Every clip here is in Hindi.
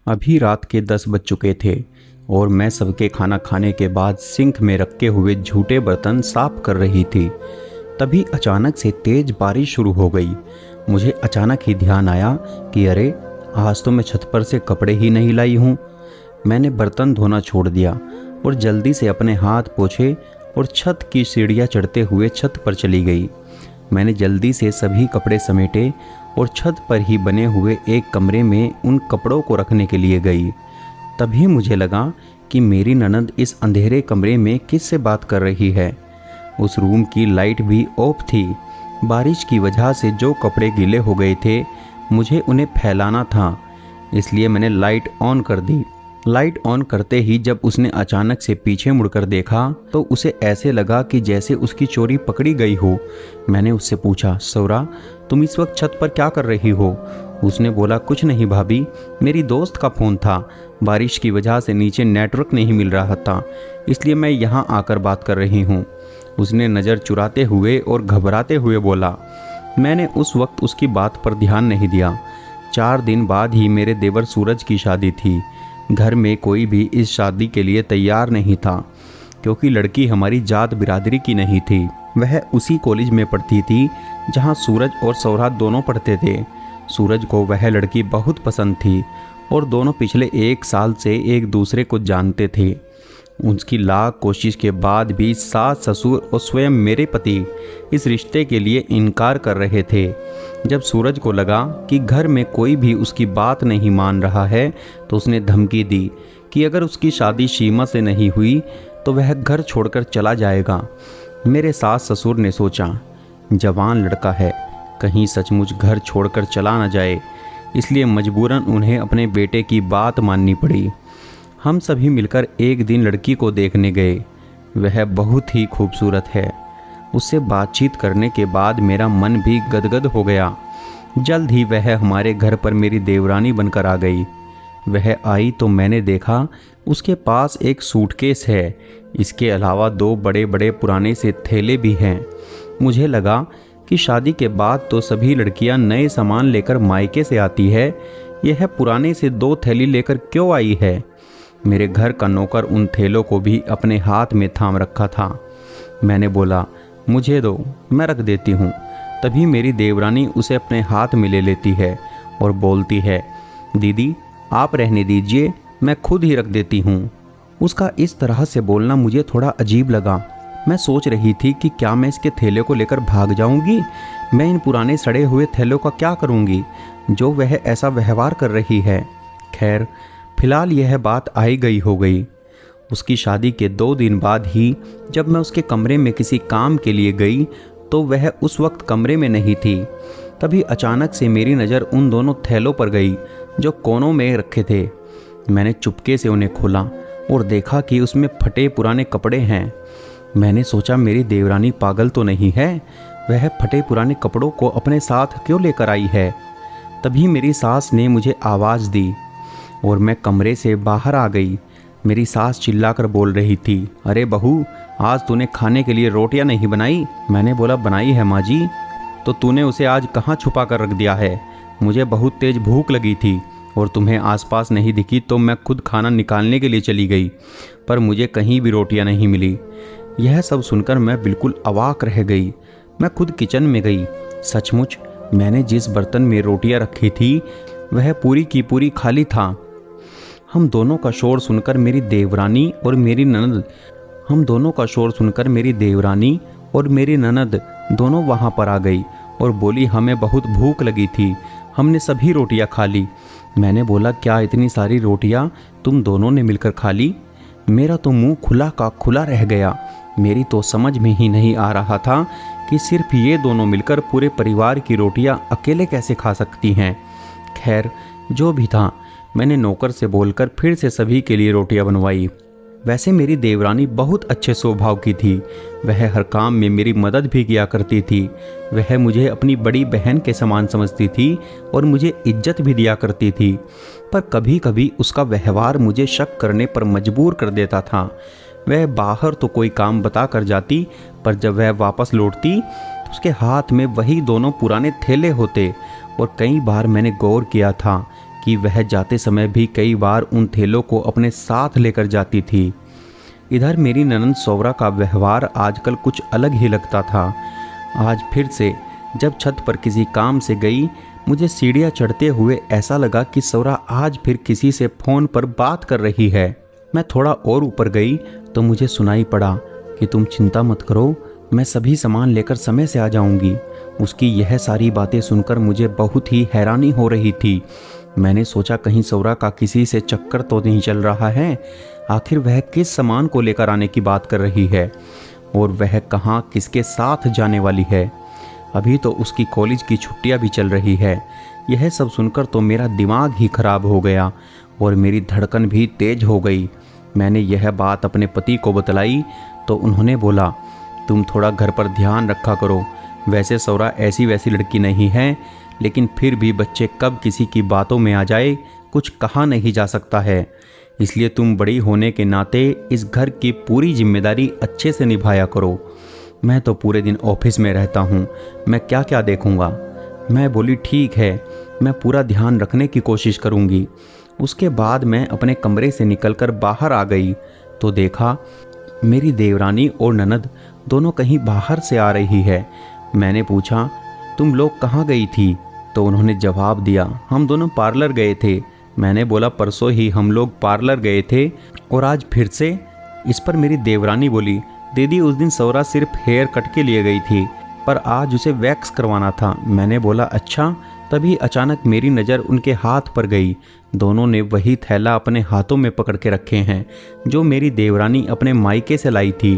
अभी रात के 10 बज चुके थे और मैं सबके खाना खाने के बाद सिंक में रखे हुए झूठे बर्तन साफ कर रही थी। तभी अचानक से तेज बारिश शुरू हो गई। मुझे अचानक ही ध्यान आया कि अरे, आज तो मैं छत पर से कपड़े ही नहीं लाई हूँ। मैंने बर्तन धोना छोड़ दिया और जल्दी से अपने हाथ पोंछे और छत की सीढ़ियाँ चढ़ते हुए छत पर चली गई। मैंने जल्दी से सभी कपड़े समेटे और छत पर ही बने हुए एक कमरे में उन कपड़ों को रखने के लिए गई। तभी मुझे लगा कि मेरी ननद इस अंधेरे कमरे में किससे बात कर रही है। उस रूम की लाइट भी ऑफ थी। बारिश की वजह से जो कपड़े गीले हो गए थे, मुझे उन्हें फैलाना था, इसलिए मैंने लाइट ऑन कर दी। लाइट ऑन करते ही जब उसने अचानक से पीछे मुड़कर देखा तो उसे ऐसे लगा कि जैसे उसकी चोरी पकड़ी गई हो। मैंने उससे पूछा, सौरा, तुम इस वक्त छत पर क्या कर रही हो? उसने बोला, कुछ नहीं भाभी, मेरी दोस्त का फ़ोन था। बारिश की वजह से नीचे नेटवर्क नहीं मिल रहा था, इसलिए मैं यहाँ आकर बात कर रही हूँ। उसने नज़र चुराते हुए और घबराते हुए बोला। मैंने उस वक्त उसकी बात पर ध्यान नहीं दिया। 4 दिन बाद ही मेरे देवर सूरज की शादी थी। घर में कोई भी इस शादी के लिए तैयार नहीं था, क्योंकि लड़की हमारी जात बिरादरी की नहीं थी। वह उसी कॉलेज में पढ़ती थी जहां सूरज और सौरात दोनों पढ़ते थे। सूरज को वह लड़की बहुत पसंद थी और दोनों पिछले 1 साल से एक दूसरे को जानते थे। उसकी लाख कोशिश के बाद भी सास, ससुर और स्वयं मेरे पति इस रिश्ते के लिए इनकार कर रहे थे। जब सूरज को लगा कि घर में कोई भी उसकी बात नहीं मान रहा है, तो उसने धमकी दी कि अगर उसकी शादी सीमा से नहीं हुई तो वह घर छोड़कर चला जाएगा। मेरे सास ससुर ने सोचा, जवान लड़का है, कहीं सचमुच घर छोड़कर चला न जाए, इसलिए मजबूरन उन्हें अपने बेटे की बात माननी पड़ी। हम सभी मिलकर एक दिन लड़की को देखने गए। वह बहुत ही खूबसूरत है। उससे बातचीत करने के बाद मेरा मन भी गदगद हो गया। जल्द ही वह हमारे घर पर मेरी देवरानी बनकर आ गई। वह आई तो मैंने देखा उसके पास एक सूटकेस है। इसके अलावा 2 बड़े बड़े पुराने से थैले भी हैं। मुझे लगा कि शादी के बाद तो सभी लड़कियां नए सामान लेकर मायके से आती है, यह पुराने से 2 थैली लेकर क्यों आई है? मेरे घर का नौकर उन थैलों को भी अपने हाथ में थाम रखा था। मैंने बोला, मुझे दो, मैं रख देती हूँ। तभी मेरी देवरानी उसे अपने हाथ में ले लेती है और बोलती है, दीदी आप रहने दीजिए, मैं खुद ही रख देती हूँ। उसका इस तरह से बोलना मुझे थोड़ा अजीब लगा। मैं सोच रही थी कि क्या मैं इसके थैले को लेकर भाग जाऊंगी? मैं इन पुराने सड़े हुए थैलों का क्या करूंगी जो वह ऐसा व्यवहार कर रही है? खैर, फिलहाल यह बात आई गई हो गई। उसकी शादी के 2 दिन बाद ही जब मैं उसके कमरे में किसी काम के लिए गई तो वह उस वक्त कमरे में नहीं थी। तभी अचानक से मेरी नज़र उन दोनों थैलों पर गई जो कोनों में रखे थे। मैंने चुपके से उन्हें खोला और देखा कि उसमें फटे पुराने कपड़े हैं। मैंने सोचा, मेरी देवरानी पागल तो नहीं है, वह फटे पुराने कपड़ों को अपने साथ क्यों लेकर आई है? तभी मेरी सास ने मुझे आवाज़ दी और मैं कमरे से बाहर आ गई। मेरी सास चिल्लाकर बोल रही थी, अरे बहू, आज तूने खाने के लिए रोटियां नहीं बनाई? मैंने बोला, बनाई है माँ जी। तो तूने उसे आज कहाँ छुपा कर रख दिया है? मुझे बहुत तेज भूख लगी थी और तुम्हें आसपास नहीं दिखी तो मैं खुद खाना निकालने के लिए चली गई, पर मुझे कहीं भी रोटियां नहीं मिली। यह सब सुनकर मैं बिल्कुल अवाक रह गई। मैं खुद किचन में गई। सचमुच मैंने जिस बर्तन में रोटियां रखी थी वह पूरी की पूरी खाली था। हम दोनों का शोर सुनकर मेरी देवरानी और मेरी ननद दोनों वहाँ पर आ गई और बोली, हमें बहुत भूख लगी थी, हमने सभी रोटियां खा ली। मैंने बोला, क्या इतनी सारी रोटियां तुम दोनों ने मिलकर खा ली? मेरा तो मुंह खुला का खुला रह गया। मेरी तो समझ में ही नहीं आ रहा था कि सिर्फ ये दोनों मिलकर पूरे परिवार की रोटियां अकेले कैसे खा सकती हैं। खैर, जो भी था, मैंने नौकर से बोलकर फिर से सभी के लिए रोटियां बनवाई। वैसे मेरी देवरानी बहुत अच्छे स्वभाव की थी। वह हर काम में मेरी मदद भी किया करती थी। वह मुझे अपनी बड़ी बहन के समान समझती थी और मुझे इज्जत भी दिया करती थी। पर कभी कभी उसका व्यवहार मुझे शक करने पर मजबूर कर देता था। वह बाहर तो कोई काम बता कर जाती, पर जब वह वापस लौटती तो उसके हाथ में वही दोनों पुराने थैले होते। और कई बार मैंने गौर किया था कि वह जाते समय भी कई बार उन थैलों को अपने साथ लेकर जाती थी। इधर मेरी ननंद सौरा का व्यवहार आजकल कुछ अलग ही लगता था। आज फिर से जब छत पर किसी काम से गई, मुझे सीढ़ियाँ चढ़ते हुए ऐसा लगा कि सौरा आज फिर किसी से फ़ोन पर बात कर रही है। मैं थोड़ा और ऊपर गई तो मुझे सुनाई पड़ा कि तुम चिंता मत करो, मैं सभी सामान लेकर समय से आ जाऊंगी। उसकी यह सारी बातें सुनकर मुझे बहुत ही हैरानी हो रही थी। मैंने सोचा कहीं सौरा का किसी से चक्कर तो नहीं चल रहा है। आखिर वह किस सामान को लेकर आने की बात कर रही है और वह कहाँ किसके साथ जाने वाली है। अभी तो उसकी कॉलेज की छुट्टियां भी चल रही है। यह सब सुनकर तो मेरा दिमाग ही खराब हो गया और मेरी धड़कन भी तेज हो गई। मैंने यह बात अपने पति को बतलाई तो उन्होंने बोला, तुम थोड़ा घर पर ध्यान रखा करो। वैसे सौरा ऐसी वैसी लड़की नहीं है, लेकिन फिर भी बच्चे कब किसी की बातों में आ जाए कुछ कहा नहीं जा सकता है। इसलिए तुम बड़ी होने के नाते इस घर की पूरी जिम्मेदारी अच्छे से निभाया करो। मैं तो पूरे दिन ऑफिस में रहता हूँ, मैं क्या क्या देखूँगा। मैं बोली ठीक है, मैं पूरा ध्यान रखने की कोशिश करूँगी। उसके बाद मैं अपने कमरे से निकलकर बाहर आ गई तो देखा मेरी देवरानी और ननद दोनों कहीं बाहर से आ रही है। मैंने पूछा, तुम लोग कहाँ गई थी? तो उन्होंने जवाब दिया, हम दोनों पार्लर गए थे। मैंने बोला, परसों ही हम लोग पार्लर गए थे और आज फिर से? इस पर मेरी देवरानी बोली, दीदी उस दिन सौरा सिर्फ हेयर कट के लिए गई थी, पर आज उसे वैक्स करवाना था। मैंने बोला अच्छा। तभी अचानक मेरी नज़र उनके हाथ पर गई। दोनों ने वही थैला अपने हाथों में पकड़ के रखे हैं जो मेरी देवरानी अपने मायके से लाई थी।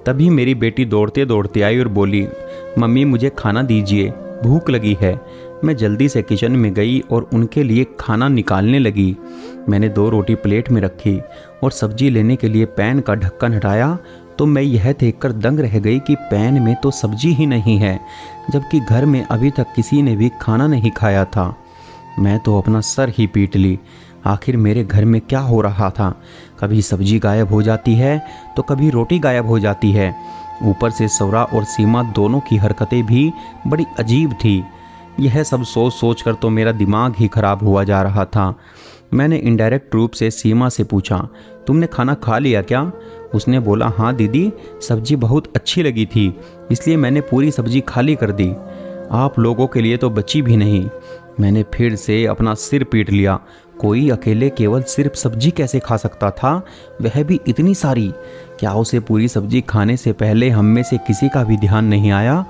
तभी मेरी बेटी दौड़ते दौड़ते आई और बोली, मम्मी मुझे खाना दीजिए, भूख लगी है। मैं जल्दी से किचन में गई और उनके लिए खाना निकालने लगी। मैंने 2 रोटी प्लेट में रखी और सब्जी लेने के लिए पैन का ढक्कन हटाया तो मैं यह देखकर दंग रह गई कि पैन में तो सब्जी ही नहीं है, जबकि घर में अभी तक किसी ने भी खाना नहीं खाया था। मैं तो अपना सर ही पीट ली। आखिर मेरे घर में क्या हो रहा था? कभी सब्जी गायब हो जाती है तो कभी रोटी गायब हो जाती है। ऊपर से सौरा और सीमा दोनों की हरकतें भी बड़ी अजीब थी। यह सब सोच सोच कर तो मेरा दिमाग ही खराब हुआ जा रहा था। मैंने इनडायरेक्ट रूप से सीमा से पूछा, तुमने खाना खा लिया क्या? उसने बोला, हाँ दीदी, सब्जी बहुत अच्छी लगी थी इसलिए मैंने पूरी सब्जी खाली कर दी। आप लोगों के लिए तो बची भी नहीं। मैंने फिर से अपना सिर पीट लिया। कोई अकेले केवल सिर्फ सब्जी कैसे खा सकता था, वह भी इतनी सारी? क्या उसे पूरी सब्जी खाने से पहले हम में से किसी का भी ध्यान नहीं आया?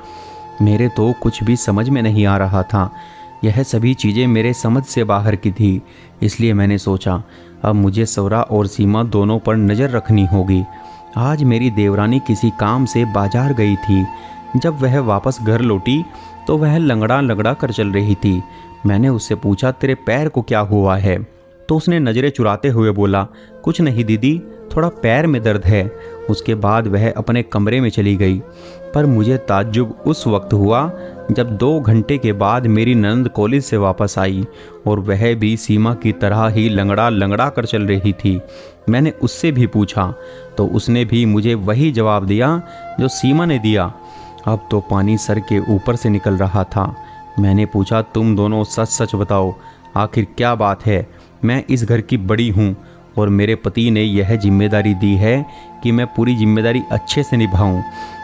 मेरे तो कुछ भी समझ में नहीं आ रहा था। यह सभी चीज़ें मेरे समझ से बाहर की थी। इसलिए मैंने सोचा अब मुझे सौरा और सीमा दोनों पर नज़र रखनी होगी। आज मेरी देवरानी किसी काम से बाजार गई थी। जब वह वापस घर लौटी तो वह लंगड़ा लंगड़ा कर चल रही थी। मैंने उससे पूछा, तेरे पैर को क्या हुआ है? तो उसने नज़रें चुराते हुए बोला, कुछ नहीं दीदी, थोड़ा पैर में दर्द है। उसके बाद वह अपने कमरे में चली गई। पर मुझे ताज्जुब उस वक्त हुआ जब 2 घंटे के बाद मेरी ननद कॉलेज से वापस आई और वह भी सीमा की तरह ही लंगड़ा लंगड़ा कर चल रही थी। मैंने उससे भी पूछा तो उसने भी मुझे वही जवाब दिया जो सीमा ने दिया। अब तो पानी सर के ऊपर से निकल रहा था। मैंने पूछा, तुम दोनों सच सच बताओ, आखिर क्या बात है? मैं इस घर की बड़ी हूँ और मेरे पति ने यह जिम्मेदारी दी है कि मैं पूरी जिम्मेदारी अच्छे से निभाऊं।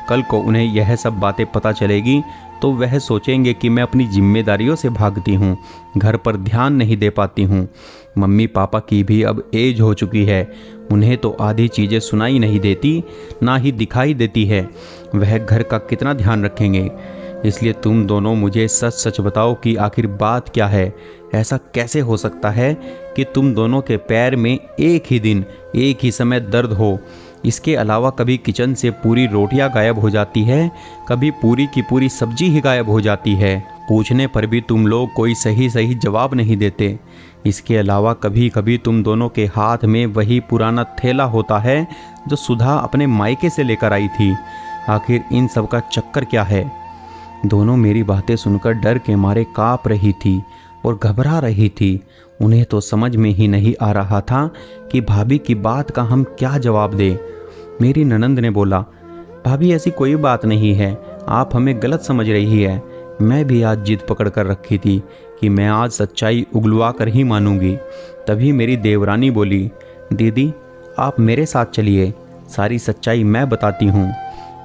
कल को उन्हें यह सब बातें पता चलेगी तो वह सोचेंगे कि मैं अपनी जिम्मेदारियों से भागती हूँ, घर पर ध्यान नहीं दे पाती हूँ। मम्मी पापा की भी अब एज हो चुकी है, उन्हें तो आधी चीज़ें सुनाई नहीं देती, ना ही दिखाई देती है। वह घर का कितना ध्यान रखेंगे? इसलिए तुम दोनों मुझे सच सच बताओ कि आखिर बात क्या है? ऐसा कैसे हो सकता है कि तुम दोनों के पैर में एक ही दिन एक ही समय दर्द हो? इसके अलावा कभी किचन से पूरी रोटियां गायब हो जाती है, कभी पूरी की पूरी सब्जी ही गायब हो जाती है। पूछने पर भी तुम लोग कोई सही जवाब नहीं देते। इसके अलावा कभी कभी तुम दोनों के हाथ में वही पुराना थैला होता है जो सुधा अपने मायके से लेकर आई थी। आखिर इन सब का चक्कर क्या है? दोनों मेरी बातें सुनकर डर के मारे काँप रही थी और घबरा रही थी। उन्हें तो समझ में ही नहीं आ रहा था कि भाभी की बात का हम क्या जवाब दें। मेरी ननंद ने बोला, भाभी ऐसी कोई बात नहीं है, आप हमें गलत समझ रही है। मैं भी आज जिद पकड़ कर रखी थी कि मैं आज सच्चाई उगलवा कर ही मानूंगी। तभी मेरी देवरानी बोली, दीदी आप मेरे साथ चलिए, सारी सच्चाई मैं बताती हूँ।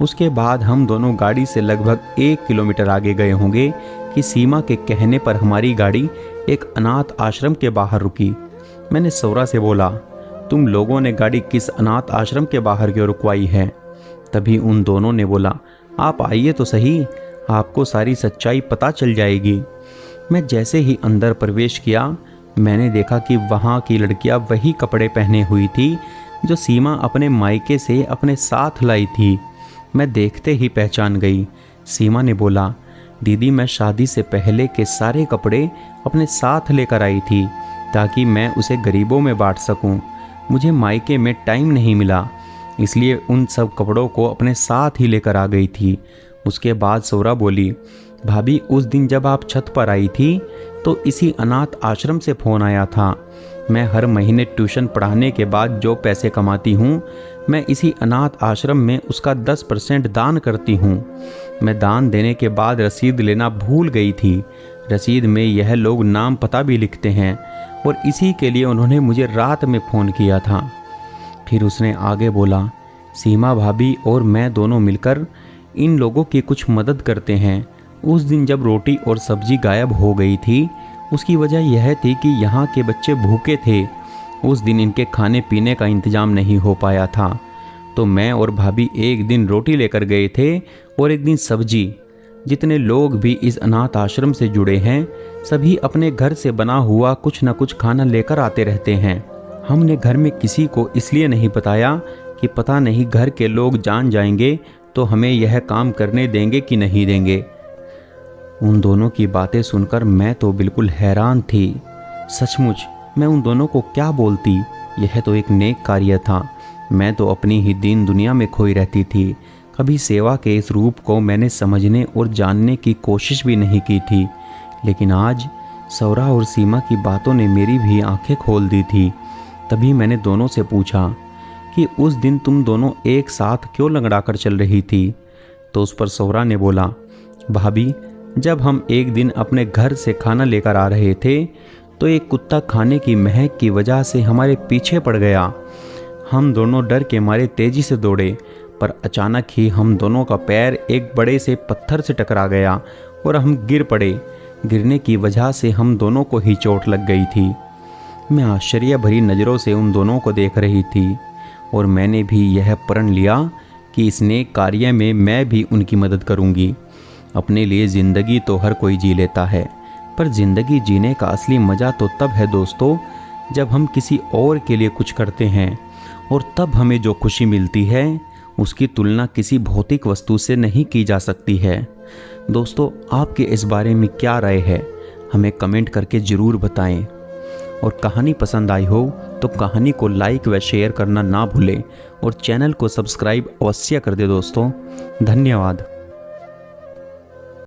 उसके बाद हम दोनों गाड़ी से लगभग 1 किलोमीटर आगे गए होंगे कि सीमा के कहने पर हमारी गाड़ी एक अनाथ आश्रम के बाहर रुकी। मैंने सौरा से बोला, तुम लोगों ने गाड़ी किस अनाथ आश्रम के बाहर क्यों रुकवाई है? तभी उन दोनों ने बोला, आप आइए तो सही, आपको सारी सच्चाई पता चल जाएगी। मैं जैसे ही अंदर प्रवेश किया, मैंने देखा कि वहाँ की लड़कियाँ वही कपड़े पहने हुई थी जो सीमा अपने मायके से अपने साथ लाई थी। मैं देखते ही पहचान गई। सीमा ने बोला, दीदी मैं शादी से पहले के सारे कपड़े अपने साथ लेकर आई थी ताकि मैं उसे गरीबों में बांट सकूं। मुझे मायके में टाइम नहीं मिला, इसलिए उन सब कपड़ों को अपने साथ ही लेकर आ गई थी। उसके बाद सौरा बोली, भाभी उस दिन जब आप छत पर आई थी तो इसी अनाथ आश्रम से फ़ोन आया था। मैं हर महीने ट्यूशन पढ़ाने के बाद जो पैसे कमाती हूँ, मैं इसी अनाथ आश्रम में उसका 10% दान करती हूँ। मैं दान देने के बाद रसीद लेना भूल गई थी। रसीद में यह लोग नाम पता भी लिखते हैं और इसी के लिए उन्होंने मुझे रात में फ़ोन किया था। फिर उसने आगे बोला, सीमा भाभी और मैं दोनों मिलकर इन लोगों की कुछ मदद करते हैं। उस दिन जब रोटी और सब्जी गायब हो गई थी, उसकी वजह यह थी कि यहाँ के बच्चे भूखे थे। उस दिन इनके खाने पीने का इंतज़ाम नहीं हो पाया था, तो मैं और भाभी एक दिन रोटी लेकर गए थे और एक दिन सब्जी। जितने लोग भी इस अनाथ आश्रम से जुड़े हैं, सभी अपने घर से बना हुआ कुछ न कुछ खाना लेकर आते रहते हैं। हमने घर में किसी को इसलिए नहीं बताया कि पता नहीं घर के लोग जान जाएंगे तो हमें यह काम करने देंगे कि नहीं देंगे। उन दोनों की बातें सुनकर मैं तो बिल्कुल हैरान थी। सचमुच मैं उन दोनों को क्या बोलती, यह तो एक नेक कार्य था। मैं तो अपनी ही दीन दुनिया में खोई रहती थी। कभी सेवा के इस रूप को मैंने समझने और जानने की कोशिश भी नहीं की थी, लेकिन आज सौरा और सीमा की बातों ने मेरी भी आंखें खोल दी थी। तभी मैंने दोनों से पूछा कि उस दिन तुम दोनों एक साथ क्यों लंगड़ा कर चल रही थी? तो उस पर सौरा ने बोला, भाभी जब हम एक दिन अपने घर से खाना लेकर आ रहे थे तो एक कुत्ता खाने की महक की वजह से हमारे पीछे पड़ गया। हम दोनों डर के मारे तेजी से दौड़े, पर अचानक ही हम दोनों का पैर एक बड़े से पत्थर से टकरा गया और हम गिर पड़े। गिरने की वजह से हम दोनों को ही चोट लग गई थी। मैं आश्चर्य भरी नज़रों से उन दोनों को देख रही थी और मैंने भी यह प्रण लिया कि इस नेक कार्य में मैं भी उनकी मदद करूंगी। अपने लिए ज़िंदगी तो हर कोई जी लेता है, पर ज़िंदगी जीने का असली मज़ा तो तब है दोस्तों जब हम किसी और के लिए कुछ करते हैं, और तब हमें जो खुशी मिलती है उसकी तुलना किसी भौतिक वस्तु से नहीं की जा सकती है। दोस्तों आपके इस बारे में क्या राय है, हमें कमेंट करके ज़रूर बताएं। और कहानी पसंद आई हो तो कहानी को लाइक व शेयर करना ना भूलें और चैनल को सब्सक्राइब अवश्य कर दें दोस्तों। धन्यवाद।